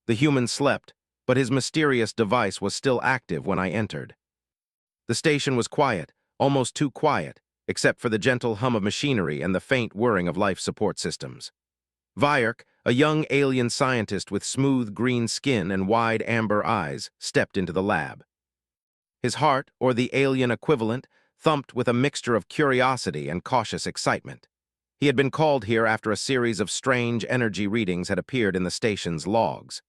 The human slept, but his mysterious device was still active when I entered. The station was quiet, almost too quiet, except for the gentle hum of machinery and the faint whirring of life support systems. Vyark, a young alien scientist with smooth green skin and wide amber eyes, stepped into the lab. His heart, or the alien equivalent, thumped with a mixture of curiosity and cautious excitement. He had been called here after a series of strange energy readings had appeared in the station's logs.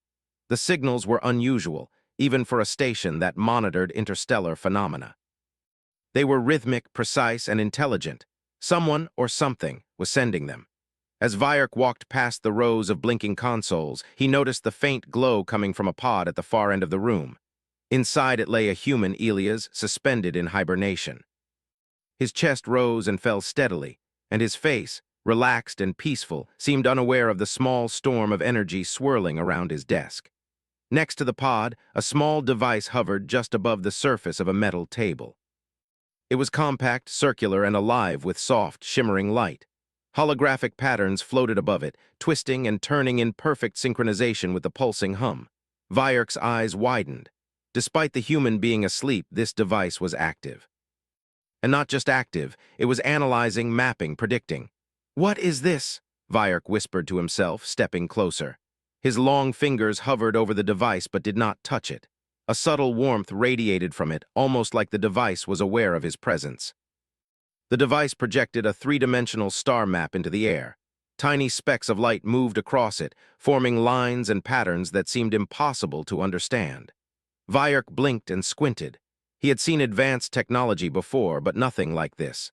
The signals were unusual, even for a station that monitored interstellar phenomena. They were rhythmic, precise, and intelligent. Someone, or something, was sending them. As Vyark walked past the rows of blinking consoles, he noticed the faint glow coming from a pod at the far end of the room. Inside it lay a human Elias, suspended in hibernation. His chest rose and fell steadily, and his face, relaxed and peaceful, seemed unaware of the small storm of energy swirling around his desk. Next to the pod, a small device hovered just above the surface of a metal table. It was compact, circular, and alive with soft, shimmering light. Holographic patterns floated above it, twisting and turning in perfect synchronization with the pulsing hum. Vyark's eyes widened. Despite the human being asleep, this device was active. And not just active, it was analyzing, mapping, predicting. "What is this?" Vyark whispered to himself, stepping closer. His long fingers hovered over the device but did not touch it. A subtle warmth radiated from it, almost like the device was aware of his presence. The device projected a three-dimensional star map into the air. Tiny specks of light moved across it, forming lines and patterns that seemed impossible to understand. Vyark blinked and squinted. He had seen advanced technology before, but nothing like this.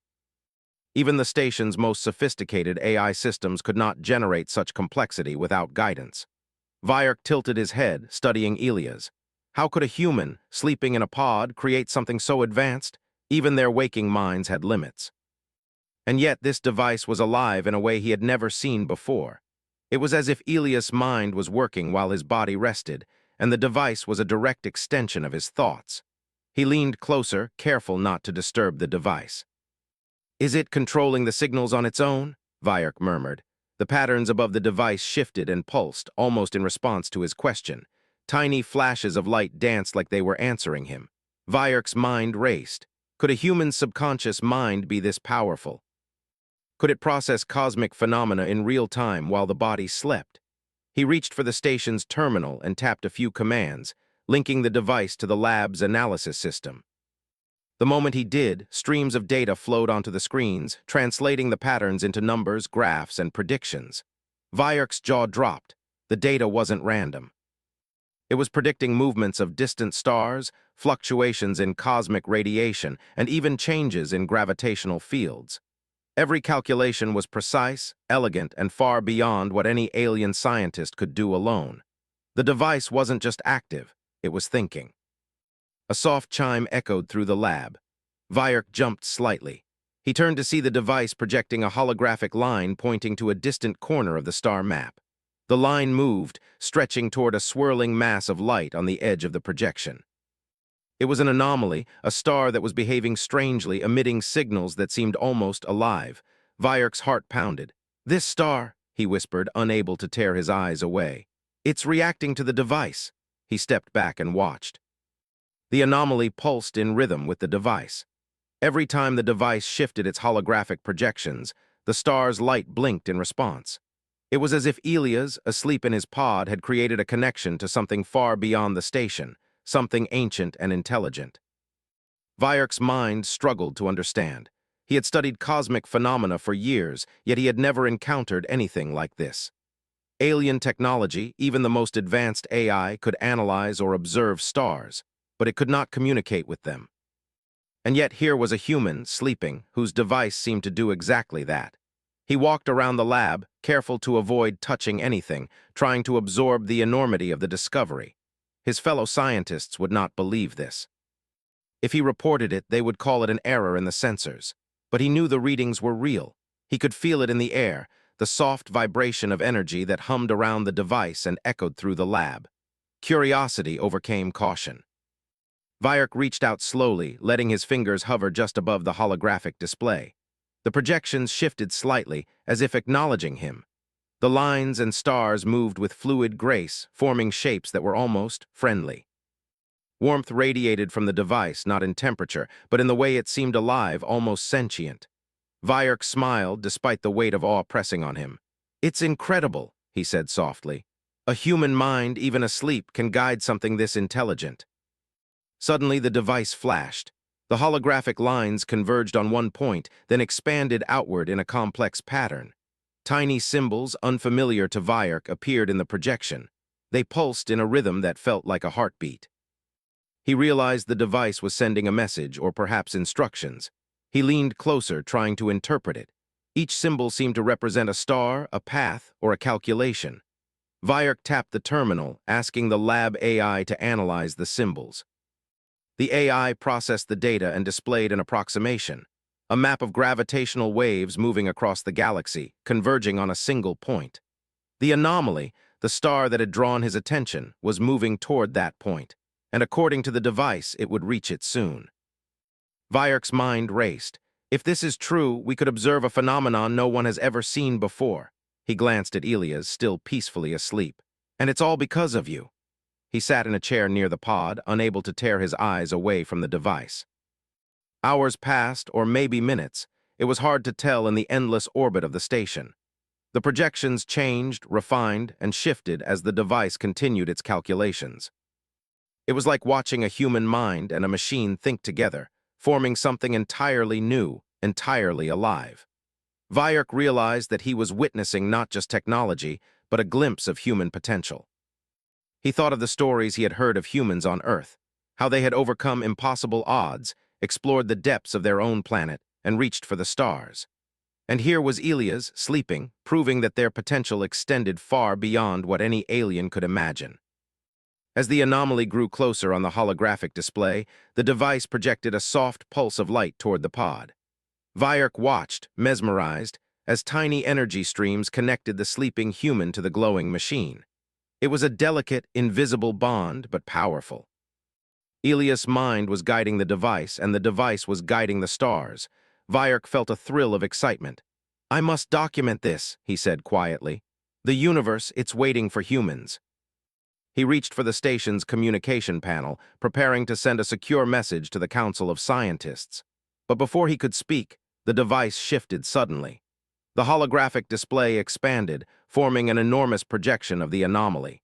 Even the station's most sophisticated AI systems could not generate such complexity without guidance. Vyark tilted his head, studying Elias. How could a human, sleeping in a pod, create something so advanced? Even their waking minds had limits. And yet this device was alive in a way he had never seen before. It was as if Elias' mind was working while his body rested, and the device was a direct extension of his thoughts. He leaned closer, careful not to disturb the device. "Is it controlling the signals on its own?" Vyark murmured. The patterns above the device shifted and pulsed, almost in response to his question. Tiny flashes of light danced like they were answering him. Vyark's mind raced. Could a human subconscious mind be this powerful? Could it process cosmic phenomena in real time while the body slept? He reached for the station's terminal and tapped a few commands, linking the device to the lab's analysis system. The moment he did, streams of data flowed onto the screens, translating the patterns into numbers, graphs, and predictions. Vyark's jaw dropped. The data wasn't random. It was predicting movements of distant stars, fluctuations in cosmic radiation, and even changes in gravitational fields. Every calculation was precise, elegant, and far beyond what any alien scientist could do alone. The device wasn't just active, it was thinking. A soft chime echoed through the lab. Vyark jumped slightly. He turned to see the device projecting a holographic line pointing to a distant corner of the star map. The line moved, stretching toward a swirling mass of light on the edge of the projection. It was an anomaly, a star that was behaving strangely, emitting signals that seemed almost alive. Vyark's heart pounded. "This star," he whispered, unable to tear his eyes away. "It's reacting to the device." He stepped back and watched. The anomaly pulsed in rhythm with the device. Every time the device shifted its holographic projections, the star's light blinked in response. It was as if Elias, asleep in his pod, had created a connection to something far beyond the station, something ancient and intelligent. Vyark's mind struggled to understand. He had studied cosmic phenomena for years, yet he had never encountered anything like this. Alien technology, even the most advanced AI, could analyze or observe stars, but it could not communicate with them. And yet here was a human, sleeping, whose device seemed to do exactly that. He walked around the lab, careful to avoid touching anything, trying to absorb the enormity of the discovery. His fellow scientists would not believe this. If he reported it, they would call it an error in the sensors. But he knew the readings were real. He could feel it in the air, the soft vibration of energy that hummed around the device and echoed through the lab. Curiosity overcame caution. Vyark reached out slowly, letting his fingers hover just above the holographic display. The projections shifted slightly, as if acknowledging him. The lines and stars moved with fluid grace, forming shapes that were almost friendly. Warmth radiated from the device, not in temperature, but in the way it seemed alive, almost sentient. Vyerk smiled despite the weight of awe pressing on him. "It's incredible," he said softly. "A human mind, even asleep, can guide something this intelligent." Suddenly, the device flashed. The holographic lines converged on one point, then expanded outward in a complex pattern. Tiny symbols, unfamiliar to Vyerk, appeared in the projection. They pulsed in a rhythm that felt like a heartbeat. He realized the device was sending a message, or perhaps instructions. He leaned closer, trying to interpret it. Each symbol seemed to represent a star, a path, or a calculation. Vyerk tapped the terminal, asking the lab AI to analyze the symbols. The AI processed the data and displayed an approximation, a map of gravitational waves moving across the galaxy, converging on a single point. The anomaly, the star that had drawn his attention, was moving toward that point, and according to the device, it would reach it soon. Vyerk's mind raced. If this is true, we could observe a phenomenon no one has ever seen before. He glanced at Elias, still peacefully asleep. "And it's all because of you." He sat in a chair near the pod, unable to tear his eyes away from the device. Hours passed, or maybe minutes. It was hard to tell in the endless orbit of the station. The projections changed, refined, and shifted as the device continued its calculations. It was like watching a human mind and a machine think together, forming something entirely new, entirely alive. Vyerk realized that he was witnessing not just technology, but a glimpse of human potential. He thought of the stories he had heard of humans on Earth, how they had overcome impossible odds, explored the depths of their own planet, and reached for the stars. And here was Elias, sleeping, proving that their potential extended far beyond what any alien could imagine. As the anomaly grew closer on the holographic display, the device projected a soft pulse of light toward the pod. Vyerk watched, mesmerized, as tiny energy streams connected the sleeping human to the glowing machine. It was a delicate, invisible bond, but powerful. Elias' mind was guiding the device, and the device was guiding the stars. Vyerk felt a thrill of excitement. "I must document this," he said quietly. "The universe, it's waiting for humans." He reached for the station's communication panel, preparing to send a secure message to the Council of Scientists. But before he could speak, the device shifted suddenly. The holographic display expanded, forming an enormous projection of the anomaly.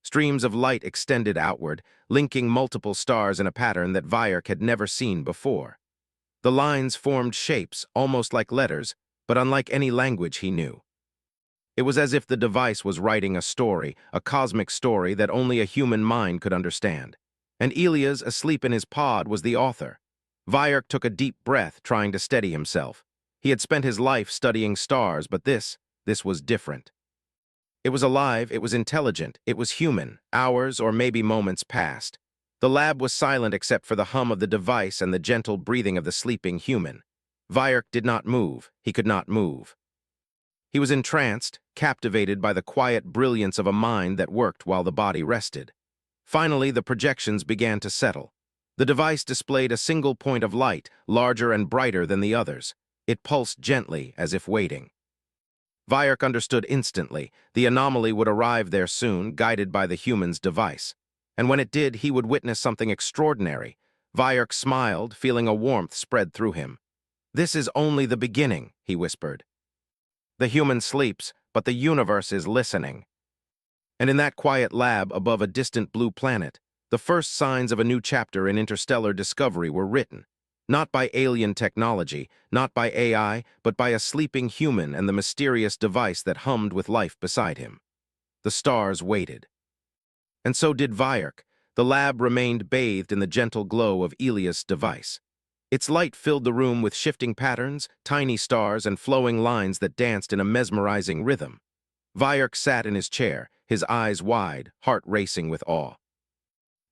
Streams of light extended outward, linking multiple stars in a pattern that Vyerk had never seen before. The lines formed shapes, almost like letters, but unlike any language he knew. It was as if the device was writing a story, a cosmic story that only a human mind could understand. And Elias, asleep in his pod, was the author. Vyerk took a deep breath, trying to steady himself. He had spent his life studying stars, but this was different. It was alive, it was intelligent, it was human. Hours or maybe moments passed. The lab was silent except for the hum of the device and the gentle breathing of the sleeping human. Vyerk did not move. He could not move. He was entranced, captivated by the quiet brilliance of a mind that worked while the body rested. Finally, the projections began to settle. The device displayed a single point of light, larger and brighter than the others. It pulsed gently, as if waiting. Vyerk understood instantly. The anomaly would arrive there soon, guided by the human's device. And when it did, he would witness something extraordinary. Vyerk smiled, feeling a warmth spread through him. "This is only the beginning," he whispered. "The human sleeps, but the universe is listening." And in that quiet lab above a distant blue planet, the first signs of a new chapter in interstellar discovery were written. Not by alien technology, not by AI, but by a sleeping human and the mysterious device that hummed with life beside him. The stars waited. And so did Vyerk. The lab remained bathed in the gentle glow of Elias' device. Its light filled the room with shifting patterns, tiny stars, and flowing lines that danced in a mesmerizing rhythm. Vyerk sat in his chair, his eyes wide, heart racing with awe.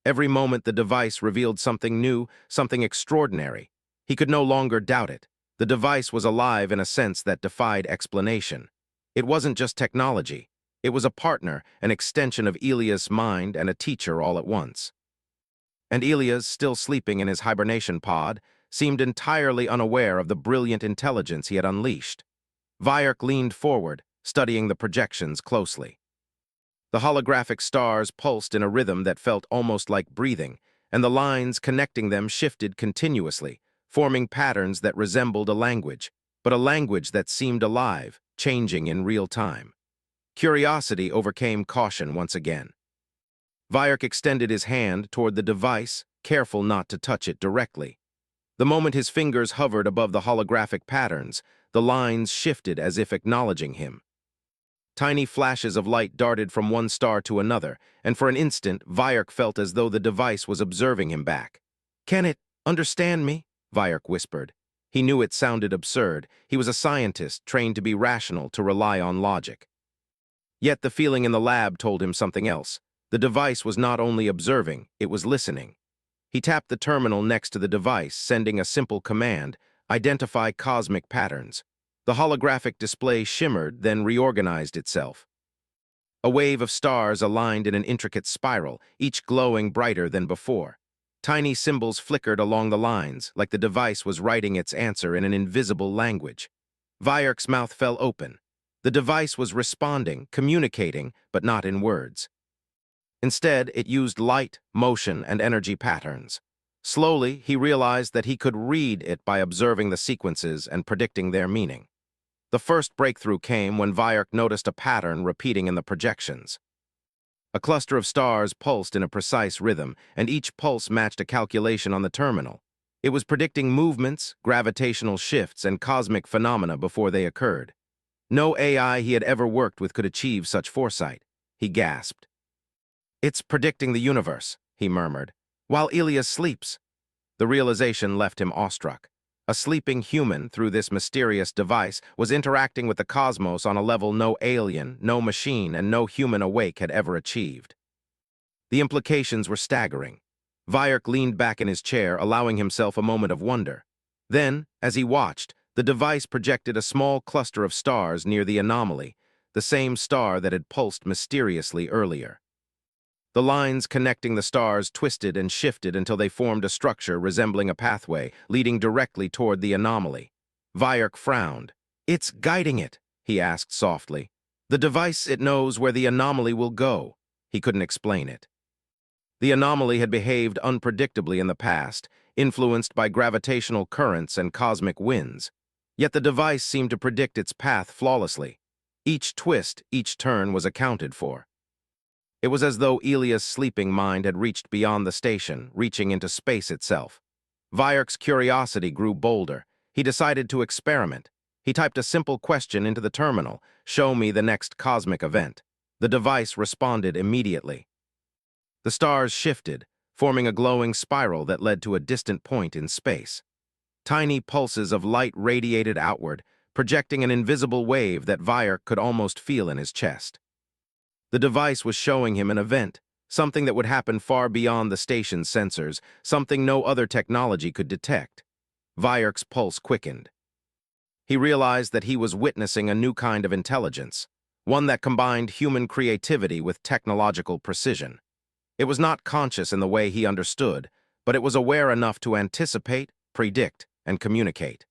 Every moment the device revealed something new, something extraordinary. He could no longer doubt it. The device was alive in a sense that defied explanation. It wasn't just technology. It was a partner, an extension of Elias' mind, and a teacher all at once. And Elias, still sleeping in his hibernation pod, seemed entirely unaware of the brilliant intelligence he had unleashed. Vyerk leaned forward, studying the projections closely. The holographic stars pulsed in a rhythm that felt almost like breathing, and the lines connecting them shifted continuously, forming patterns that resembled a language, but a language that seemed alive, changing in real time. Curiosity overcame caution once again. Vierk extended his hand toward the device, careful not to touch it directly. The moment his fingers hovered above the holographic patterns, the lines shifted as if acknowledging him. Tiny flashes of light darted from one star to another, and for an instant, Vierk felt as though the device was observing him back. "Can it understand me?" Vierk whispered. He knew it sounded absurd. He was a scientist, trained to be rational, to rely on logic. Yet the feeling in the lab told him something else. The device was not only observing, it was listening. He tapped the terminal next to the device, sending a simple command: identify cosmic patterns. The holographic display shimmered, then reorganized itself. A wave of stars aligned in an intricate spiral, each glowing brighter than before. Tiny symbols flickered along the lines, like the device was writing its answer in an invisible language. Vierk's mouth fell open. The device was responding, communicating, but not in words. Instead, it used light, motion, and energy patterns. Slowly, he realized that he could read it by observing the sequences and predicting their meaning. The first breakthrough came when Vierk noticed a pattern repeating in the projections. A cluster of stars pulsed in a precise rhythm, and each pulse matched a calculation on the terminal. It was predicting movements, gravitational shifts, and cosmic phenomena before they occurred. No AI he had ever worked with could achieve such foresight. He gasped. "It's predicting the universe," he murmured, "while Elias sleeps." The realization left him awestruck. A sleeping human, through this mysterious device, was interacting with the cosmos on a level no alien, no machine, and no human awake had ever achieved. The implications were staggering. Vierk leaned back in his chair, allowing himself a moment of wonder. Then, as he watched, the device projected a small cluster of stars near the anomaly, the same star that had pulsed mysteriously earlier. The lines connecting the stars twisted and shifted until they formed a structure resembling a pathway, leading directly toward the anomaly. Vierk frowned. "It's guiding it," he asked softly. "The device, it knows where the anomaly will go." He couldn't explain it. The anomaly had behaved unpredictably in the past, influenced by gravitational currents and cosmic winds. Yet the device seemed to predict its path flawlessly. Each twist, each turn was accounted for. It was as though Elia's sleeping mind had reached beyond the station, reaching into space itself. Vierk's curiosity grew bolder. He decided to experiment. He typed a simple question into the terminal: "Show me the next cosmic event." The device responded immediately. The stars shifted, forming a glowing spiral that led to a distant point in space. Tiny pulses of light radiated outward, projecting an invisible wave that Vierk could almost feel in his chest. The device was showing him an event, something that would happen far beyond the station's sensors, something no other technology could detect. Vierk's pulse quickened. He realized that he was witnessing a new kind of intelligence, one that combined human creativity with technological precision. It was not conscious in the way he understood, but it was aware enough to anticipate, predict, and communicate.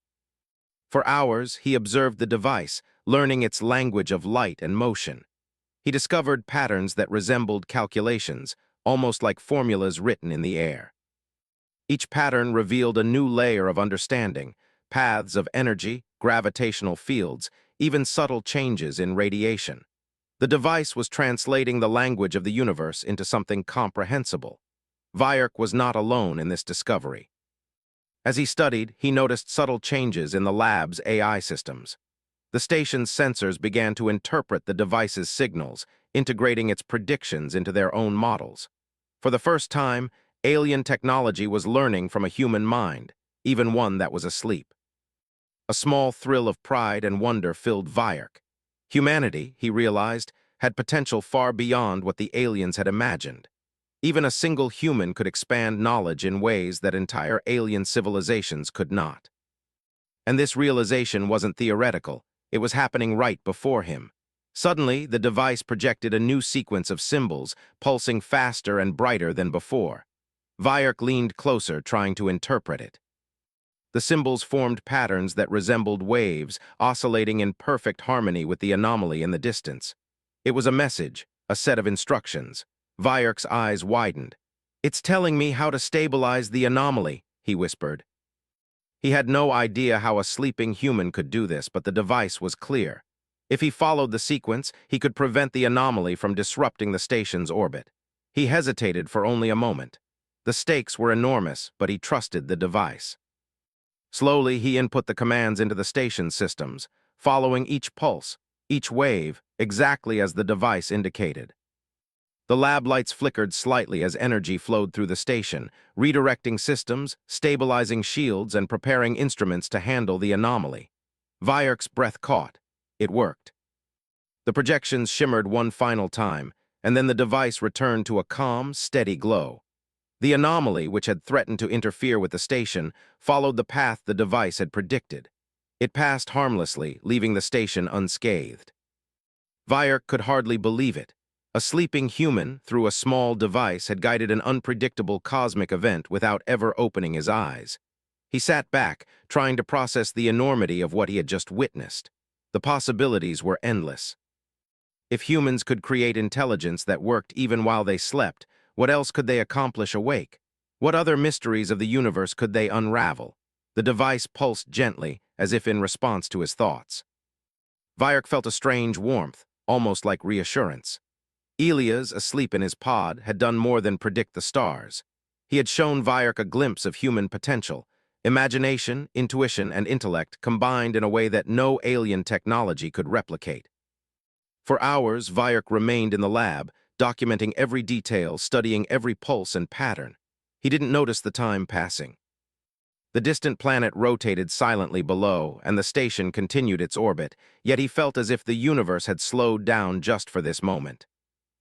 For hours, he observed the device, learning its language of light and motion. He discovered patterns that resembled calculations, almost like formulas written in the air. Each pattern revealed a new layer of understanding: paths of energy, gravitational fields, even subtle changes in radiation. The device was translating the language of the universe into something comprehensible. Vierk was not alone in this discovery. As he studied, he noticed subtle changes in the lab's AI systems. The station's sensors began to interpret the device's signals, integrating its predictions into their own models. For the first time, alien technology was learning from a human mind, even one that was asleep. A small thrill of pride and wonder filled Vierk. Humanity, he realized, had potential far beyond what the aliens had imagined. Even a single human could expand knowledge in ways that entire alien civilizations could not. And this realization wasn't theoretical. It was happening right before him. Suddenly, the device projected a new sequence of symbols, pulsing faster and brighter than before. Vierk leaned closer, trying to interpret it. The symbols formed patterns that resembled waves, oscillating in perfect harmony with the anomaly in the distance. It was a message, a set of instructions. Vyerk's eyes widened. "It's telling me how to stabilize the anomaly," he whispered. He had no idea how a sleeping human could do this, but the device was clear. If he followed the sequence, he could prevent the anomaly from disrupting the station's orbit. He hesitated for only a moment. The stakes were enormous, but he trusted the device. Slowly, he input the commands into the station systems, following each pulse, each wave, exactly as the device indicated. The lab lights flickered slightly as energy flowed through the station, redirecting systems, stabilizing shields, and preparing instruments to handle the anomaly. Vyerk's breath caught. It worked. The projections shimmered one final time, and then the device returned to a calm, steady glow. The anomaly, which had threatened to interfere with the station, followed the path the device had predicted. It passed harmlessly, leaving the station unscathed. Vyerk could hardly believe it. A sleeping human, through a small device, had guided an unpredictable cosmic event without ever opening his eyes. He sat back, trying to process the enormity of what he had just witnessed. The possibilities were endless. If humans could create intelligence that worked even while they slept, what else could they accomplish awake? What other mysteries of the universe could they unravel? The device pulsed gently, as if in response to his thoughts. Vyerk felt a strange warmth, almost like reassurance. Elias, asleep in his pod, had done more than predict the stars. He had shown Vyerk a glimpse of human potential, imagination, intuition, and intellect combined in a way that no alien technology could replicate. For hours, Vyerk remained in the lab, documenting every detail, studying every pulse and pattern. He didn't notice the time passing. The distant planet rotated silently below, and the station continued its orbit, yet he felt as if the universe had slowed down just for this moment.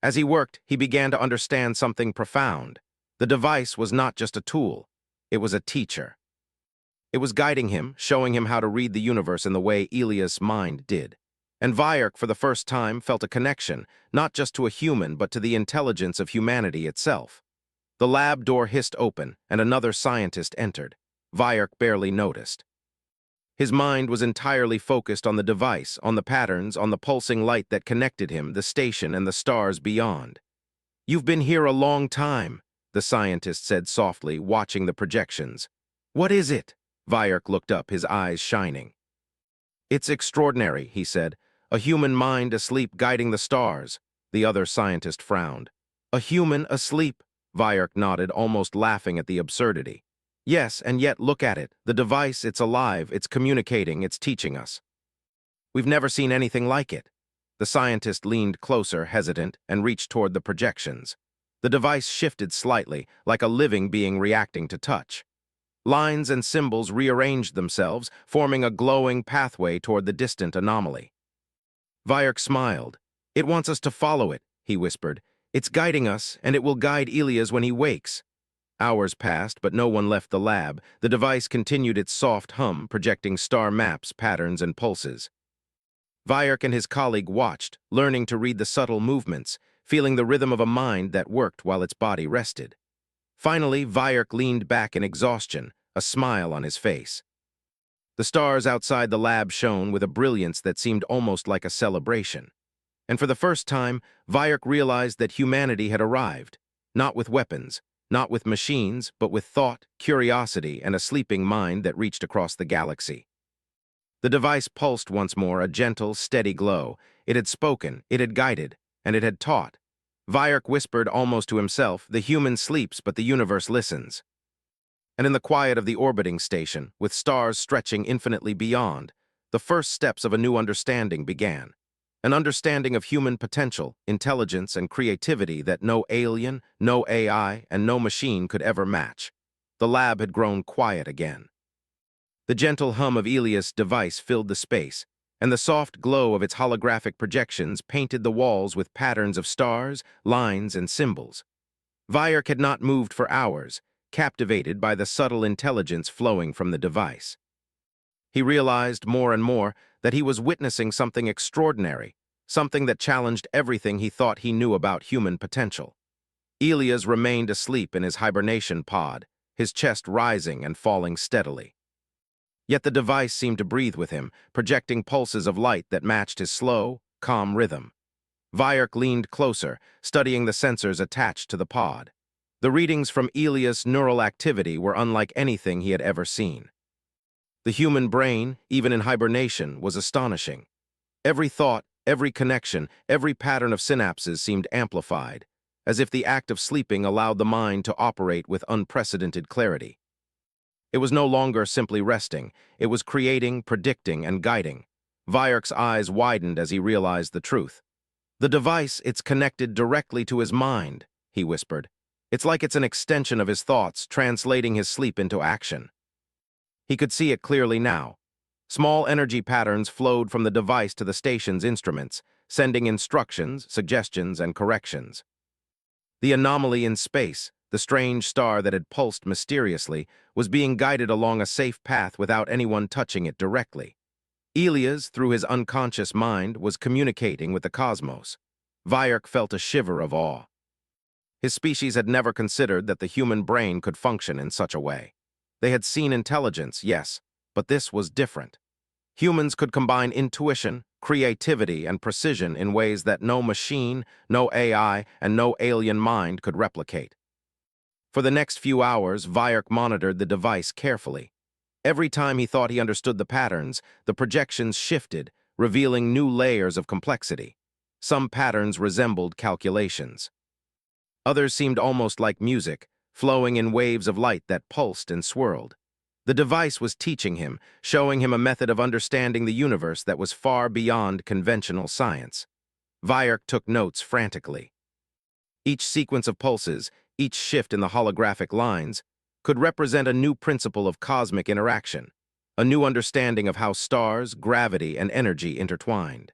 As he worked, he began to understand something profound. The device was not just a tool. It was a teacher. It was guiding him, showing him how to read the universe in the way Elias' mind did. And Vyerk, for the first time, felt a connection, not just to a human, but to the intelligence of humanity itself. The lab door hissed open, and another scientist entered. Vyerk barely noticed. His mind was entirely focused on the device, on the patterns, on the pulsing light that connected him, the station, and the stars beyond. "You've been here a long time," the scientist said softly, watching the projections. "What is it?" Vyerk looked up, his eyes shining. "It's extraordinary," he said. "A human mind asleep guiding the stars." The other scientist frowned. "A human asleep?" Vyerk nodded, almost laughing at the absurdity. "Yes, and yet look at it. The device, it's alive, it's communicating, it's teaching us. We've never seen anything like it." The scientist leaned closer, hesitant, and reached toward the projections. The device shifted slightly, like a living being reacting to touch. Lines and symbols rearranged themselves, forming a glowing pathway toward the distant anomaly. Vyerk smiled. "It wants us to follow it," he whispered. "It's guiding us, and it will guide Elias when he wakes." Hours passed, but no one left the lab. The device continued its soft hum, projecting star maps, patterns, and pulses. Vyerk and his colleague watched, learning to read the subtle movements, feeling the rhythm of a mind that worked while its body rested. Finally, Vyerk leaned back in exhaustion, a smile on his face. The stars outside the lab shone with a brilliance that seemed almost like a celebration. And for the first time, Vyerk realized that humanity had arrived, not with weapons, not with machines, but with thought, curiosity, and a sleeping mind that reached across the galaxy. The device pulsed once more, a gentle, steady glow. It had spoken, it had guided, and it had taught. Vyerk whispered almost to himself, "The human sleeps, but the universe listens." And in the quiet of the orbiting station, with stars stretching infinitely beyond, the first steps of a new understanding began. An understanding of human potential, intelligence, and creativity that no alien, no AI, and no machine could ever match. The lab had grown quiet again. The gentle hum of Elias' device filled the space, and the soft glow of its holographic projections painted the walls with patterns of stars, lines, and symbols. Vyerk had not moved for hours, captivated by the subtle intelligence flowing from the device. He realized more and more that he was witnessing something extraordinary, something that challenged everything he thought he knew about human potential. Elias remained asleep in his hibernation pod, his chest rising and falling steadily. Yet the device seemed to breathe with him, projecting pulses of light that matched his slow, calm rhythm. Vyark leaned closer, studying the sensors attached to the pod. The readings from Elias' neural activity were unlike anything he had ever seen. The human brain, even in hibernation, was astonishing. Every thought, every connection, every pattern of synapses seemed amplified, as if the act of sleeping allowed the mind to operate with unprecedented clarity. It was no longer simply resting, it was creating, predicting, and guiding. Vyark's eyes widened as he realized the truth. The device, it's connected directly to his mind, he whispered. It's like it's an extension of his thoughts, translating his sleep into action. He could see it clearly now. Small energy patterns flowed from the device to the station's instruments, sending instructions, suggestions, and corrections. The anomaly in space, the strange star that had pulsed mysteriously, was being guided along a safe path without anyone touching it directly. Elias, through his unconscious mind, was communicating with the cosmos. Vyark felt a shiver of awe. His species had never considered that the human brain could function in such a way. They had seen intelligence, yes, but this was different. Humans could combine intuition, creativity, and precision in ways that no machine, no AI, and no alien mind could replicate. For the next few hours, Vyark monitored the device carefully. Every time he thought he understood the patterns, the projections shifted, revealing new layers of complexity. Some patterns resembled calculations. Others seemed almost like music, flowing in waves of light that pulsed and swirled. The device was teaching him, showing him a method of understanding the universe that was far beyond conventional science. Vyark took notes frantically. Each sequence of pulses, each shift in the holographic lines, could represent a new principle of cosmic interaction, a new understanding of how stars, gravity, and energy intertwined.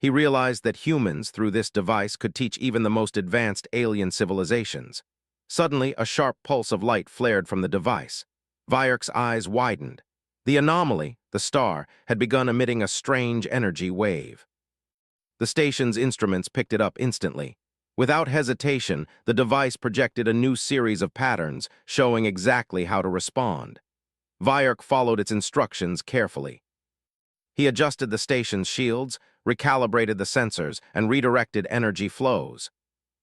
He realized that humans, through this device, could teach even the most advanced alien civilizations. Suddenly, a sharp pulse of light flared from the device. Vyark's eyes widened. The anomaly, the star, had begun emitting a strange energy wave. The station's instruments picked it up instantly. Without hesitation, the device projected a new series of patterns, showing exactly how to respond. Vyark followed its instructions carefully. He adjusted the station's shields, recalibrated the sensors, and redirected energy flows.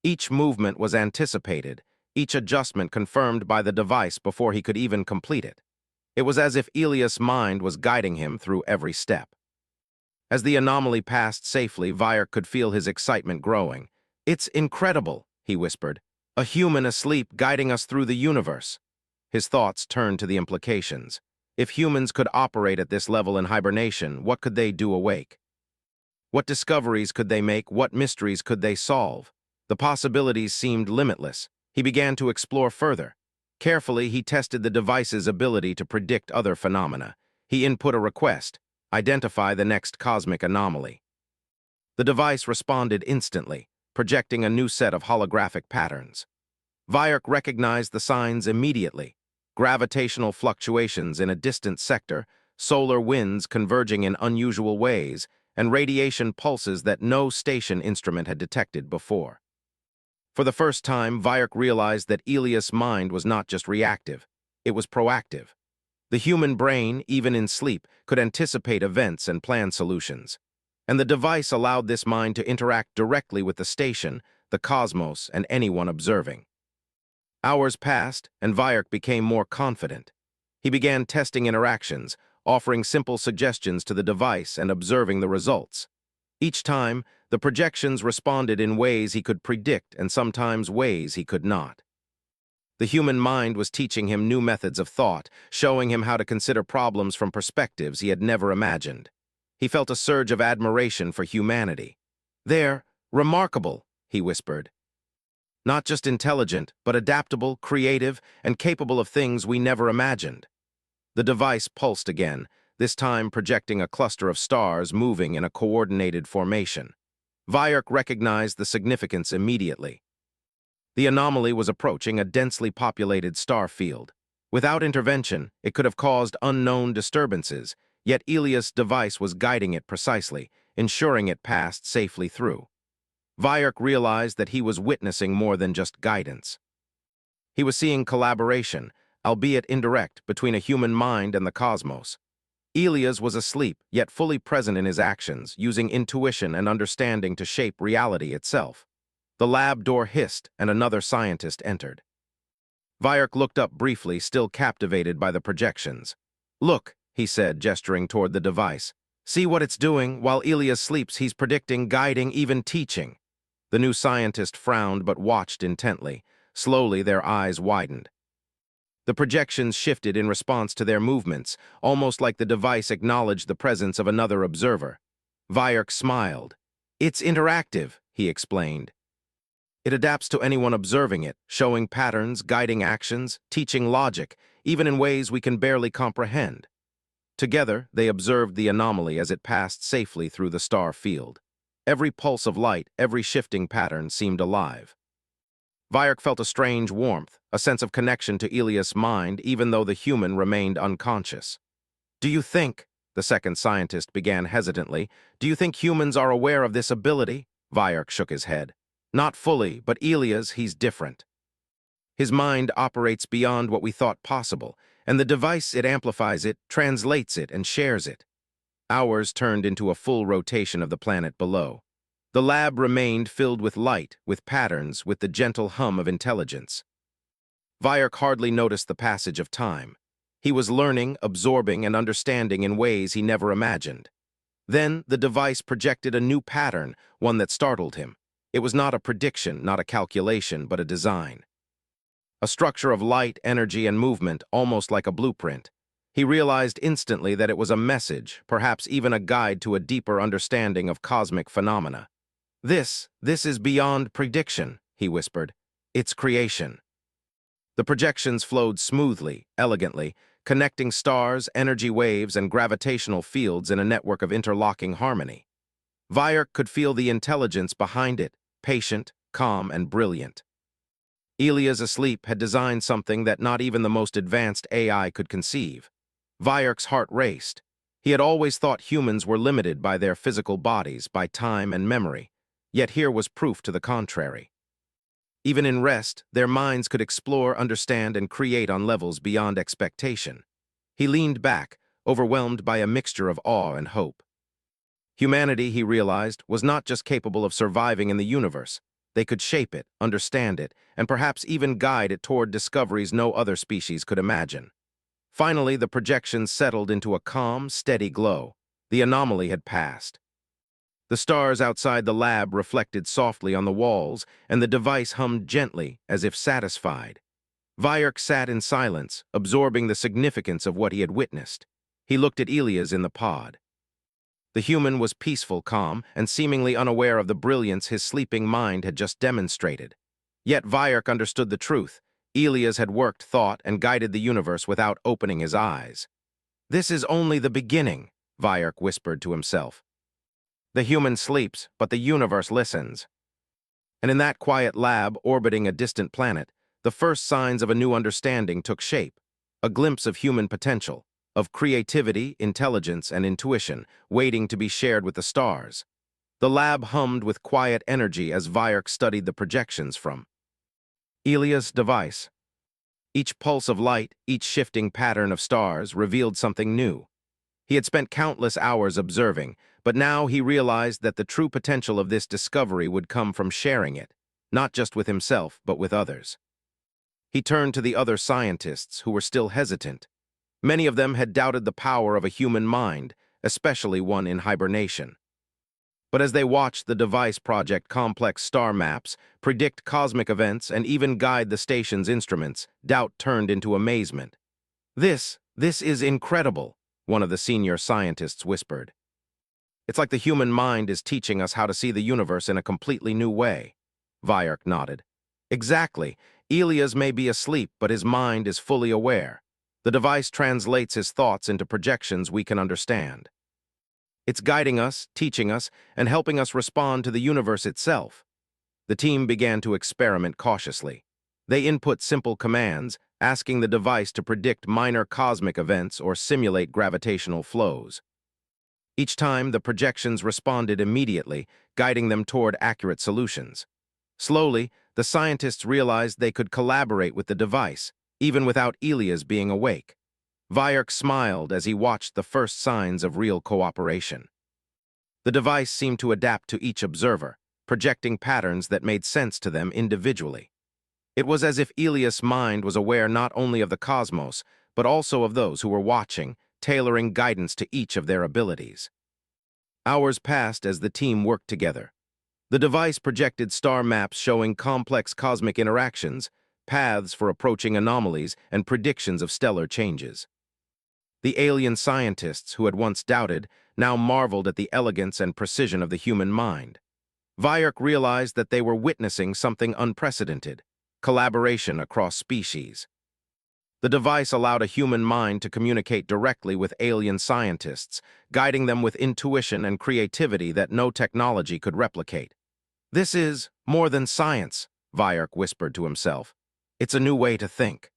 Each movement was anticipated, each adjustment confirmed by the device before he could even complete it. It was as if Elias' mind was guiding him through every step. As the anomaly passed safely, Vyark could feel his excitement growing. "It's incredible," he whispered. "A human asleep guiding us through the universe." His thoughts turned to the implications. If humans could operate at this level in hibernation, what could they do awake? What discoveries could they make? What mysteries could they solve? The possibilities seemed limitless. He began to explore further. Carefully, he tested the device's ability to predict other phenomena. He input a request: identify the next cosmic anomaly. The device responded instantly, projecting a new set of holographic patterns. Vyark recognized the signs immediately: gravitational fluctuations in a distant sector, solar winds converging in unusual ways, and radiation pulses that no station instrument had detected before. For the first time, Vyark realized that Elias' mind was not just reactive, it was proactive. The human brain, even in sleep, could anticipate events and plan solutions. And the device allowed this mind to interact directly with the station, the cosmos, and anyone observing. Hours passed, and Vyark became more confident. He began testing interactions, offering simple suggestions to the device and observing the results. Each time, the projections responded in ways he could predict and sometimes ways he could not. The human mind was teaching him new methods of thought, showing him how to consider problems from perspectives he had never imagined. He felt a surge of admiration for humanity. "They're remarkable," he whispered. "Not just intelligent, but adaptable, creative, and capable of things we never imagined." The device pulsed again, this time projecting a cluster of stars moving in a coordinated formation. Vyark recognized the significance immediately. The anomaly was approaching a densely populated star field. Without intervention, it could have caused unknown disturbances, yet Elias' device was guiding it precisely, ensuring it passed safely through. Vyark realized that he was witnessing more than just guidance. He was seeing collaboration, albeit indirect, between a human mind and the cosmos. Elias was asleep, yet fully present in his actions, using intuition and understanding to shape reality itself. The lab door hissed, and another scientist entered. Vyark looked up briefly, still captivated by the projections. "Look," he said, gesturing toward the device. "See what it's doing? While Elias sleeps, he's predicting, guiding, even teaching." The new scientist frowned but watched intently. Slowly, their eyes widened. The projections shifted in response to their movements, almost like the device acknowledged the presence of another observer. Vyark smiled. "It's interactive," he explained. "It adapts to anyone observing it, showing patterns, guiding actions, teaching logic, even in ways we can barely comprehend." Together, they observed the anomaly as it passed safely through the star field. Every pulse of light, every shifting pattern seemed alive. Vyark felt a strange warmth, a sense of connection to Elias' mind, even though the human remained unconscious. "Do you think," the second scientist began hesitantly, "do you think humans are aware of this ability?" Vyark shook his head. "Not fully, but Elias, he's different. His mind operates beyond what we thought possible, and the device, it amplifies it, translates it, and shares it." Hours turned into a full rotation of the planet below. The lab remained filled with light, with patterns, with the gentle hum of intelligence. Vyark hardly noticed the passage of time. He was learning, absorbing, and understanding in ways he never imagined. Then the device projected a new pattern, one that startled him. It was not a prediction, not a calculation, but a design. A structure of light, energy, and movement, almost like a blueprint. He realized instantly that it was a message, perhaps even a guide to a deeper understanding of cosmic phenomena. This is beyond prediction," he whispered. "It's creation." The projections flowed smoothly, elegantly, connecting stars, energy waves, and gravitational fields in a network of interlocking harmony. Vyark could feel the intelligence behind it, patient, calm, and brilliant. Elias, asleep, had designed something that not even the most advanced AI could conceive. Vyark's heart raced. He had always thought humans were limited by their physical bodies, by time and memory. Yet here was proof to the contrary. Even in rest, their minds could explore, understand, and create on levels beyond expectation. He leaned back, overwhelmed by a mixture of awe and hope. Humanity, he realized, was not just capable of surviving in the universe. They could shape it, understand it, and perhaps even guide it toward discoveries no other species could imagine. Finally, the projections settled into a calm, steady glow. The anomaly had passed. The stars outside the lab reflected softly on the walls, and the device hummed gently, as if satisfied. Vyark sat in silence, absorbing the significance of what he had witnessed. He looked at Elias in the pod. The human was peaceful, calm, and seemingly unaware of the brilliance his sleeping mind had just demonstrated. Yet Vyark understood the truth. Elias had worked, thought, and guided the universe without opening his eyes. "This is only the beginning," Vyark whispered to himself. "The human sleeps, but the universe listens." And in that quiet lab orbiting a distant planet, the first signs of a new understanding took shape, a glimpse of human potential, of creativity, intelligence, and intuition, waiting to be shared with the stars. The lab hummed with quiet energy as Vyark studied the projections from Elias' device. Each pulse of light, each shifting pattern of stars revealed something new. He had spent countless hours observing, but now he realized that the true potential of this discovery would come from sharing it, not just with himself, but with others. He turned to the other scientists who were still hesitant. Many of them had doubted the power of a human mind, especially one in hibernation. But as they watched the device project complex star maps, predict cosmic events, and even guide the station's instruments, doubt turned into amazement. This is incredible," one of the senior scientists whispered. "It's like the human mind is teaching us how to see the universe in a completely new way." Vyark nodded. "Exactly. Elias may be asleep, but his mind is fully aware. The device translates his thoughts into projections we can understand. It's guiding us, teaching us, and helping us respond to the universe itself." The team began to experiment cautiously. They input simple commands, asking the device to predict minor cosmic events or simulate gravitational flows. Each time, the projections responded immediately, guiding them toward accurate solutions. Slowly, the scientists realized they could collaborate with the device, even without Elias being awake. Vyark smiled as he watched the first signs of real cooperation. The device seemed to adapt to each observer, projecting patterns that made sense to them individually. It was as if Elias' mind was aware not only of the cosmos, but also of those who were watching, tailoring guidance to each of their abilities. Hours passed as the team worked together. The device projected star maps showing complex cosmic interactions, paths for approaching anomalies, and predictions of stellar changes. The alien scientists who had once doubted now marveled at the elegance and precision of the human mind. Vyark realized that they were witnessing something unprecedented: collaboration across species. The device allowed a human mind to communicate directly with alien scientists, guiding them with intuition and creativity that no technology could replicate. "This is more than science," Vyark whispered to himself. "It's a new way to think."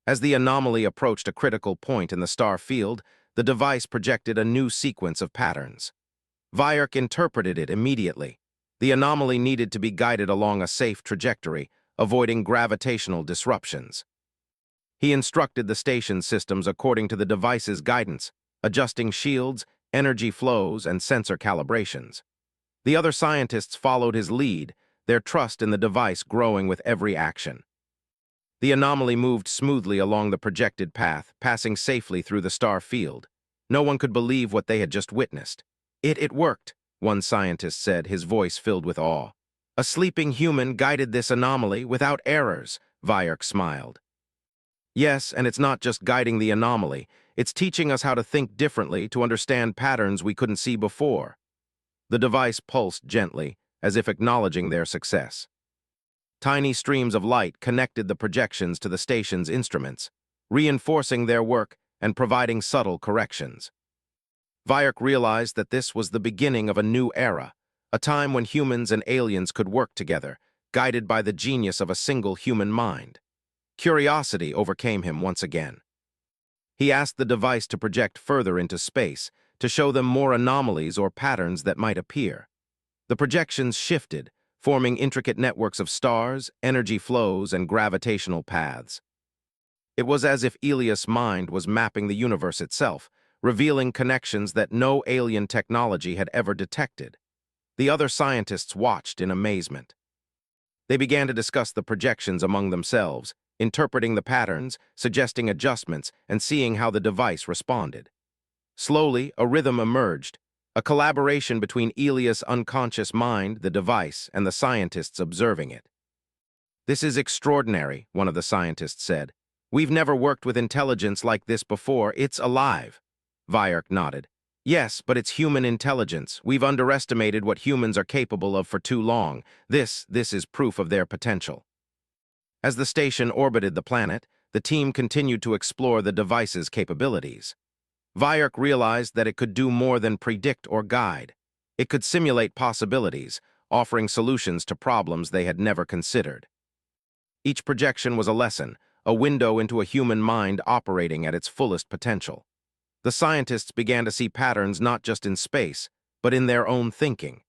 As the anomaly approached a critical point in the star field, the device projected a new sequence of patterns. Vyark interpreted it immediately. The anomaly needed to be guided along a safe trajectory, avoiding gravitational disruptions. He instructed the station systems according to the device's guidance, adjusting shields, energy flows, and sensor calibrations. The other scientists followed his lead, their trust in the device growing with every action. The anomaly moved smoothly along the projected path, passing safely through the star field. No one could believe what they had just witnessed. It worked," one scientist said, his voice filled with awe. "A sleeping human guided this anomaly without errors," Vyark smiled. "Yes, and it's not just guiding the anomaly. It's teaching us how to think differently, to understand patterns we couldn't see before." The device pulsed gently, as if acknowledging their success. Tiny streams of light connected the projections to the station's instruments, reinforcing their work and providing subtle corrections. Vyark realized that this was the beginning of a new era, a time when humans and aliens could work together, guided by the genius of a single human mind. Curiosity overcame him once again. He asked the device to project further into space, to show them more anomalies or patterns that might appear. The projections shifted, forming intricate networks of stars, energy flows, and gravitational paths. It was as if Elias' mind was mapping the universe itself, revealing connections that no alien technology had ever detected. The other scientists watched in amazement. They began to discuss the projections among themselves, interpreting the patterns, suggesting adjustments, and seeing how the device responded. Slowly, a rhythm emerged, a collaboration between Elias' unconscious mind, the device, and the scientists observing it. "This is extraordinary," one of the scientists said. "We've never worked with intelligence like this before. It's alive." Vyark nodded. "Yes, but it's human intelligence. We've underestimated what humans are capable of for too long. This is proof of their potential." As the station orbited the planet, the team continued to explore the device's capabilities. Vyark realized that it could do more than predict or guide. It could simulate possibilities, offering solutions to problems they had never considered. Each projection was a lesson, a window into a human mind operating at its fullest potential. The scientists began to see patterns not just in space, but in their own thinking.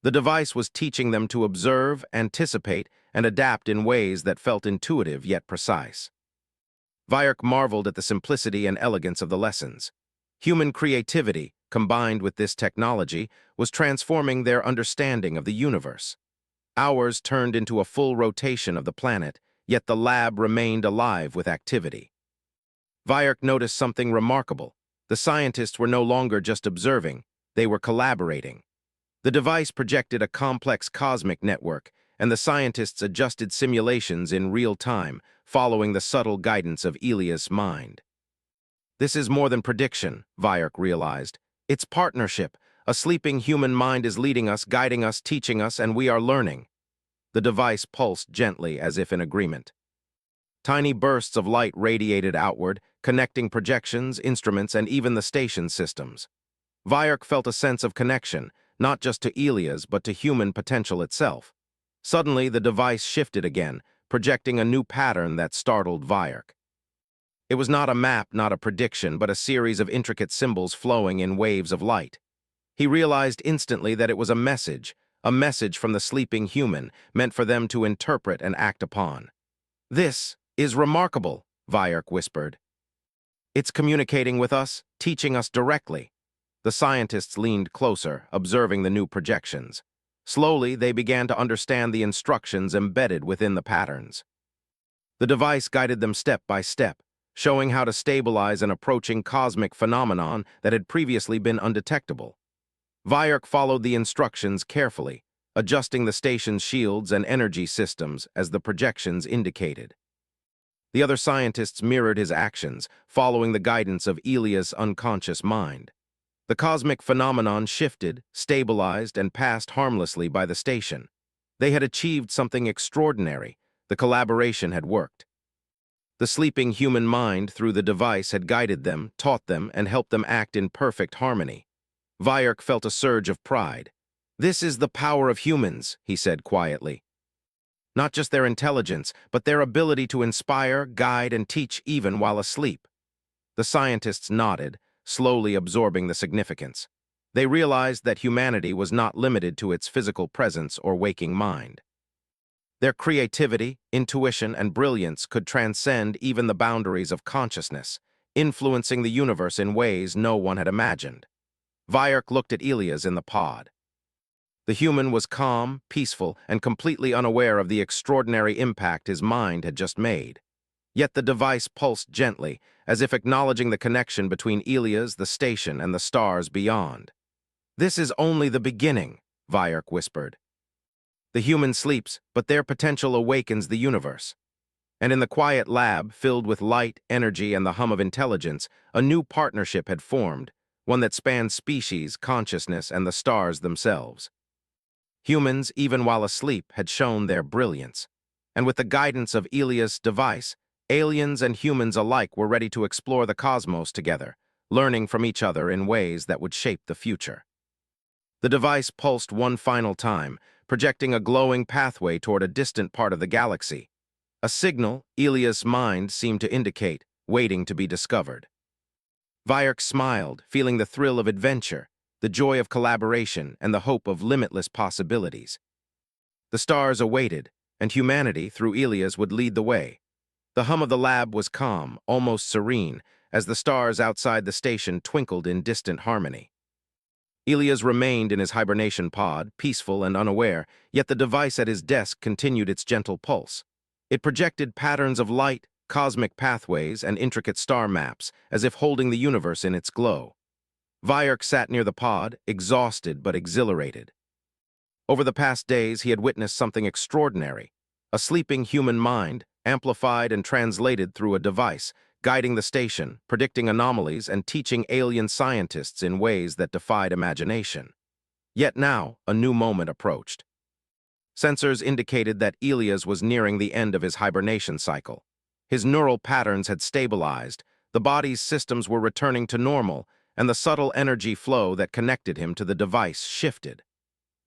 The device was teaching them to observe, anticipate, and adapt in ways that felt intuitive yet precise. Vyark marveled at the simplicity and elegance of the lessons. Human creativity, combined with this technology, was transforming their understanding of the universe. Hours turned into a full rotation of the planet, yet the lab remained alive with activity. Vyark noticed something remarkable. The scientists were no longer just observing, they were collaborating. The device projected a complex cosmic network, and the scientists adjusted simulations in real time, following the subtle guidance of Elias' mind. "This is more than prediction," Vyark realized. "It's partnership. A sleeping human mind is leading us, guiding us, teaching us, and we are learning." The device pulsed gently as if in agreement. Tiny bursts of light radiated outward, connecting projections, instruments, and even the station systems. Vyark felt a sense of connection, not just to Elias, but to human potential itself. Suddenly, the device shifted again, projecting a new pattern that startled Vyark. It was not a map, not a prediction, but a series of intricate symbols flowing in waves of light. He realized instantly that it was a message from the sleeping human, meant for them to interpret and act upon. "This is remarkable, Vyerk whispered. It's communicating with us, teaching us directly. The scientists leaned closer, observing the new projections. Slowly, they began to understand the instructions embedded within the patterns. The device guided them step by step, showing how to stabilize an approaching cosmic phenomenon that had previously been undetectable. Vyerk followed the instructions carefully, adjusting the station's shields and energy systems as the projections indicated. The other scientists mirrored his actions, following the guidance of Elia's unconscious mind. The cosmic phenomenon shifted, stabilized, and passed harmlessly by the station. They had achieved something extraordinary. The collaboration had worked. The sleeping human mind through the device had guided them, taught them, and helped them act in perfect harmony. Vyerk felt a surge of pride. "This is the power of humans," he said quietly. "Not just their intelligence, but their ability to inspire, guide, and teach even while asleep." The scientists nodded, slowly absorbing the significance. They realized that humanity was not limited to its physical presence or waking mind. Their creativity, intuition, and brilliance could transcend even the boundaries of consciousness, influencing the universe in ways no one had imagined. Vyerk looked at Elias in the pod. The human was calm, peaceful, and completely unaware of the extraordinary impact his mind had just made. Yet the device pulsed gently, as if acknowledging the connection between Elias, the station, and the stars beyond. "This is only the beginning," Vyerk whispered. "The human sleeps, but their potential awakens the universe." And in the quiet lab, filled with light, energy, and the hum of intelligence, a new partnership had formed, one that spanned species, consciousness, and the stars themselves. Humans, even while asleep, had shown their brilliance. And with the guidance of Elias' device, aliens and humans alike were ready to explore the cosmos together, learning from each other in ways that would shape the future. The device pulsed one final time, projecting a glowing pathway toward a distant part of the galaxy. A signal, Elias' mind seemed to indicate, waiting to be discovered. Vyerk smiled, feeling the thrill of adventure, the joy of collaboration, and the hope of limitless possibilities. The stars awaited, and humanity, through Elias, would lead the way. The hum of the lab was calm, almost serene, as the stars outside the station twinkled in distant harmony. Elias remained in his hibernation pod, peaceful and unaware, yet the device at his desk continued its gentle pulse. It projected patterns of light, cosmic pathways, and intricate star maps, as if holding the universe in its glow. Vyerk sat near the pod, exhausted but exhilarated. Over the past days, he had witnessed something extraordinary. A sleeping human mind, amplified and translated through a device, guiding the station, predicting anomalies, and teaching alien scientists in ways that defied imagination. Yet now, a new moment approached. Sensors indicated that Elias was nearing the end of his hibernation cycle. His neural patterns had stabilized, the body's systems were returning to normal, and the subtle energy flow that connected him to the device shifted.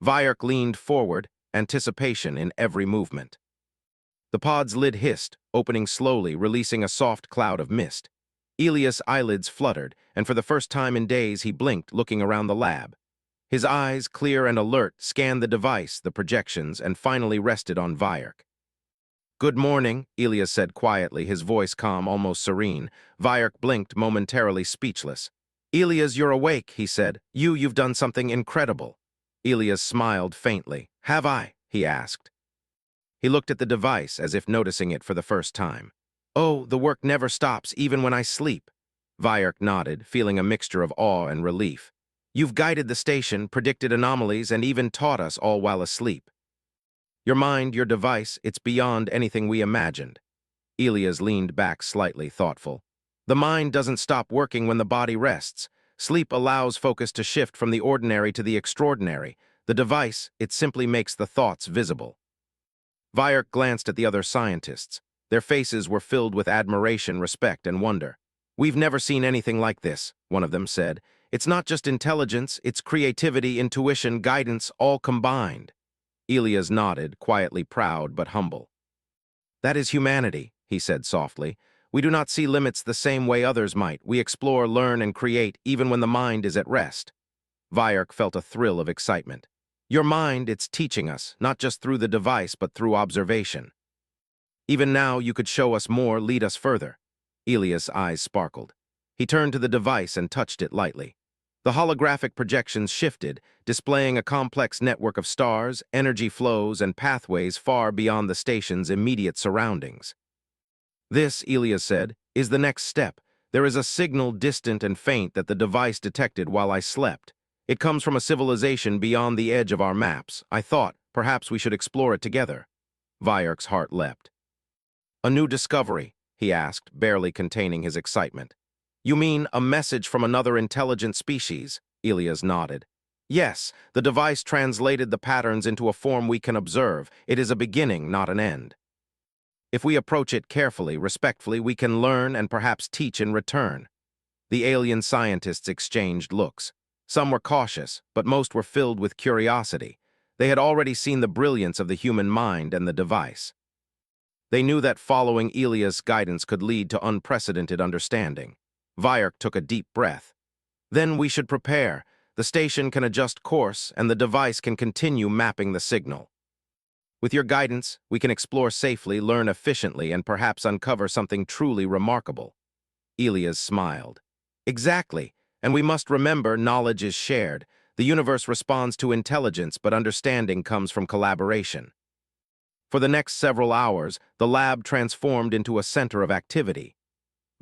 Vyerk leaned forward, anticipation in every movement. The pod's lid hissed, opening slowly, releasing a soft cloud of mist. Elias' eyelids fluttered, and for the first time in days he blinked, looking around the lab. His eyes, clear and alert, scanned the device, the projections, and finally rested on Vyerk. "Good morning," Elias said quietly, his voice calm, almost serene. Vyerk blinked, momentarily speechless. "Elias, you're awake," he said. You've done something incredible." Elias smiled faintly. "Have I?" he asked. He looked at the device as if noticing it for the first time. "Oh, the work never stops, even when I sleep." Vyerk nodded, feeling a mixture of awe and relief. "You've guided the station, predicted anomalies, and even taught us all while asleep. Your mind, your device, it's beyond anything we imagined." Elias leaned back slightly, thoughtful. "The mind doesn't stop working when the body rests. Sleep allows focus to shift from the ordinary to the extraordinary. The device, it simply makes the thoughts visible." Vyerk glanced at the other scientists. Their faces were filled with admiration, respect, and wonder. "We've never seen anything like this," one of them said. "It's not just intelligence, it's creativity, intuition, guidance, all combined." Elias nodded, quietly proud but humble. "That is humanity," he said softly. "We do not see limits the same way others might. We explore, learn, and create even when the mind is at rest." Vyerk felt a thrill of excitement. "Your mind, it's teaching us, not just through the device, but through observation." Even now, you could show us more, lead us further. Elias' eyes sparkled. He turned to the device and touched it lightly. The holographic projections shifted, displaying a complex network of stars, energy flows, and pathways far beyond the station's immediate surroundings. This, Elias said, is the next step. There is a signal distant and faint that the device detected while I slept. It comes from a civilization beyond the edge of our maps. I thought, perhaps we should explore it together. Vyark's heart leapt. A new discovery, he asked, barely containing his excitement. You mean a message from another intelligent species? Elias nodded. Yes, the device translated the patterns into a form we can observe. It is a beginning, not an end. If we approach it carefully, respectfully, we can learn and perhaps teach in return. The alien scientists exchanged looks. Some were cautious, but most were filled with curiosity. They had already seen the brilliance of the human mind and the device. They knew that following Elias' guidance could lead to unprecedented understanding. Vyark took a deep breath. Then we should prepare. The station can adjust course, and the device can continue mapping the signal. With your guidance, we can explore safely, learn efficiently, and perhaps uncover something truly remarkable. Elias smiled. Exactly, and we must remember knowledge is shared. The universe responds to intelligence, but understanding comes from collaboration. For the next several hours, the lab transformed into a center of activity.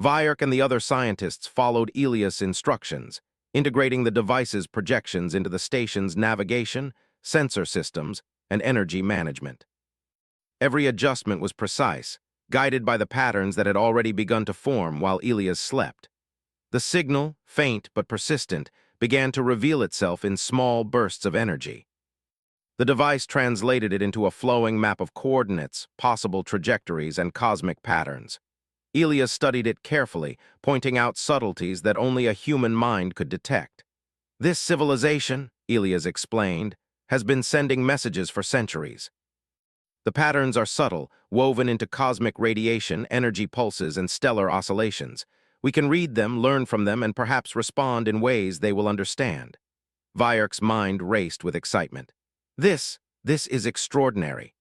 Vyark and the other scientists followed Elias' instructions, integrating the device's projections into the station's navigation, sensor systems, and energy management. Every adjustment was precise, guided by the patterns that had already begun to form while Elias slept. The signal, faint but persistent, began to reveal itself in small bursts of energy. The device translated it into a flowing map of coordinates, possible trajectories, and cosmic patterns. Elias studied it carefully, pointing out subtleties that only a human mind could detect. This civilization, Elias explained, has been sending messages for centuries. The patterns are subtle, woven into cosmic radiation, energy pulses, and stellar oscillations. We can read them, learn from them, and perhaps respond in ways they will understand. Vyark's mind raced with excitement. This is extraordinary.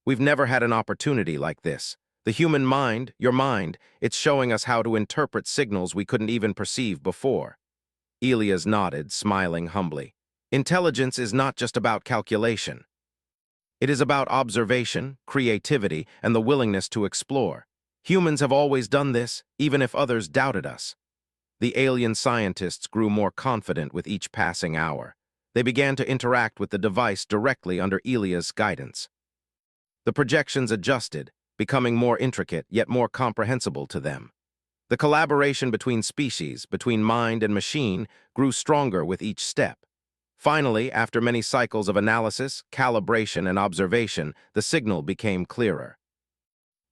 We've never had an opportunity like this. The human mind, your mind, it's showing us how to interpret signals we couldn't even perceive before. Elias nodded, smiling humbly. Intelligence is not just about calculation. It is about observation, creativity, and the willingness to explore. Humans have always done this, even if others doubted us. The alien scientists grew more confident with each passing hour. They began to interact with the device directly under Elias' guidance. The projections adjusted, becoming more intricate yet more comprehensible to them. The collaboration between species, between mind and machine, grew stronger with each step. Finally, after many cycles of analysis, calibration, and observation, the signal became clearer.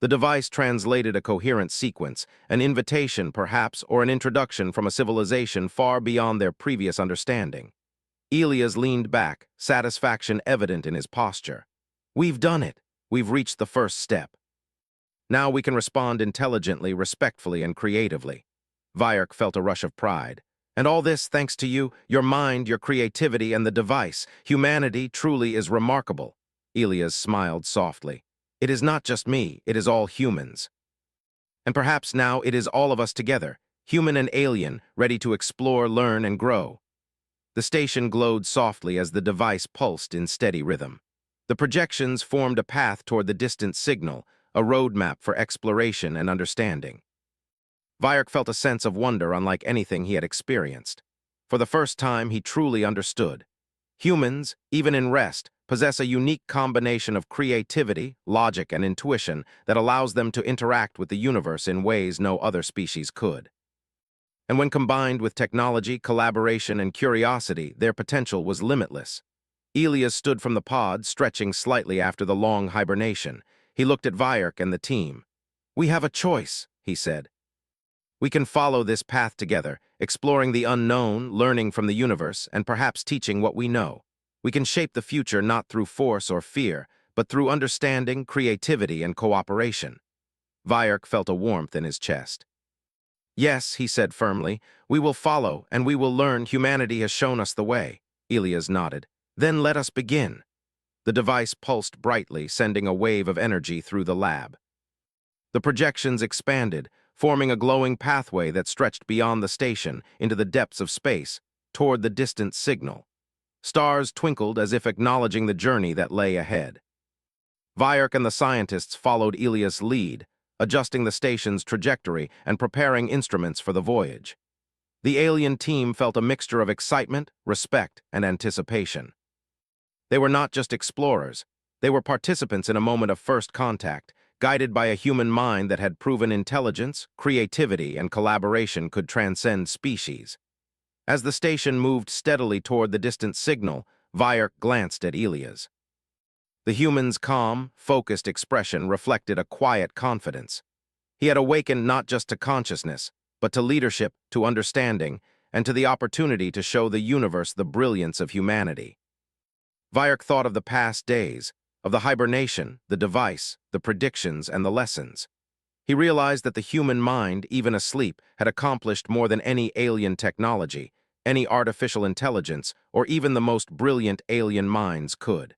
The device translated a coherent sequence, an invitation perhaps, or an introduction from a civilization far beyond their previous understanding. Elias leaned back, satisfaction evident in his posture. We've done it. We've reached the first step. Now we can respond intelligently, respectfully, and creatively. Vyark felt a rush of pride. And all this thanks to you, your mind, your creativity, and the device. Humanity truly is remarkable. Elias smiled softly. It is not just me, it is all humans. And perhaps now it is all of us together, human and alien, ready to explore, learn, and grow. The station glowed softly as the device pulsed in steady rhythm. The projections formed a path toward the distant signal, a roadmap for exploration and understanding. Vyark felt a sense of wonder unlike anything he had experienced. For the first time, he truly understood. Humans, even in rest, possess a unique combination of creativity, logic, and intuition that allows them to interact with the universe in ways no other species could. And when combined with technology, collaboration, and curiosity, their potential was limitless. Elias stood from the pod, stretching slightly after the long hibernation. He looked at Vyark and the team. We have a choice, he said. We can follow this path together, exploring the unknown, learning from the universe, and perhaps teaching what we know. We can shape the future not through force or fear, but through understanding, creativity, and cooperation. Vyark felt a warmth in his chest. Yes, he said firmly, we will follow, and we will learn. Humanity has shown us the way. Elias nodded. Then let us begin. The device pulsed brightly, sending a wave of energy through the lab. The projections expanded, forming a glowing pathway that stretched beyond the station into the depths of space, toward the distant signal. Stars twinkled as if acknowledging the journey that lay ahead. Vierk and the scientists followed Elia's lead, adjusting the station's trajectory and preparing instruments for the voyage. The alien team felt a mixture of excitement, respect, and anticipation. They were not just explorers. They were participants in a moment of first contact, guided by a human mind that had proven intelligence, creativity, and collaboration could transcend species. As the station moved steadily toward the distant signal, Vierk glanced at Elias. The human's calm, focused expression reflected a quiet confidence. He had awakened not just to consciousness, but to leadership, to understanding, and to the opportunity to show the universe the brilliance of humanity. Vierk thought of the past days, of the hibernation, the device, the predictions, and the lessons. He realized that the human mind, even asleep, had accomplished more than any alien technology, any artificial intelligence, or even the most brilliant alien minds could.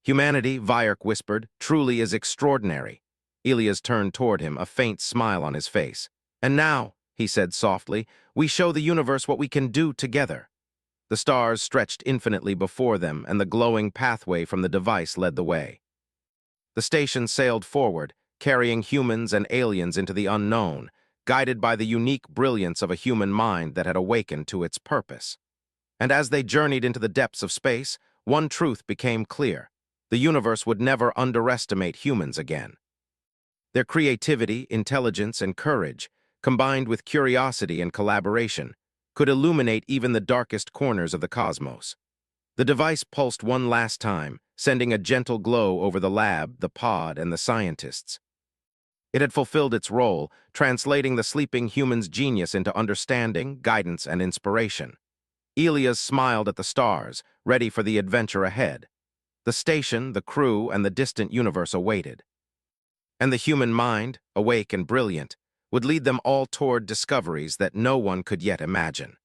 Humanity, Vierk whispered, truly is extraordinary. Elias turned toward him, a faint smile on his face. And now, he said softly, we show the universe what we can do together. The stars stretched infinitely before them, and the glowing pathway from the device led the way. The station sailed forward, carrying humans and aliens into the unknown, guided by the unique brilliance of a human mind that had awakened to its purpose. And as they journeyed into the depths of space, one truth became clear. The universe would never underestimate humans again. Their creativity, intelligence, and courage, combined with curiosity and collaboration, could illuminate even the darkest corners of the cosmos. The device pulsed one last time, sending a gentle glow over the lab, the pod, and the scientists. It had fulfilled its role, translating the sleeping human's genius into understanding, guidance, and inspiration. Elias smiled at the stars, ready for the adventure ahead. The station, the crew, and the distant universe awaited. And the human mind, awake and brilliant, would lead them all toward discoveries that no one could yet imagine.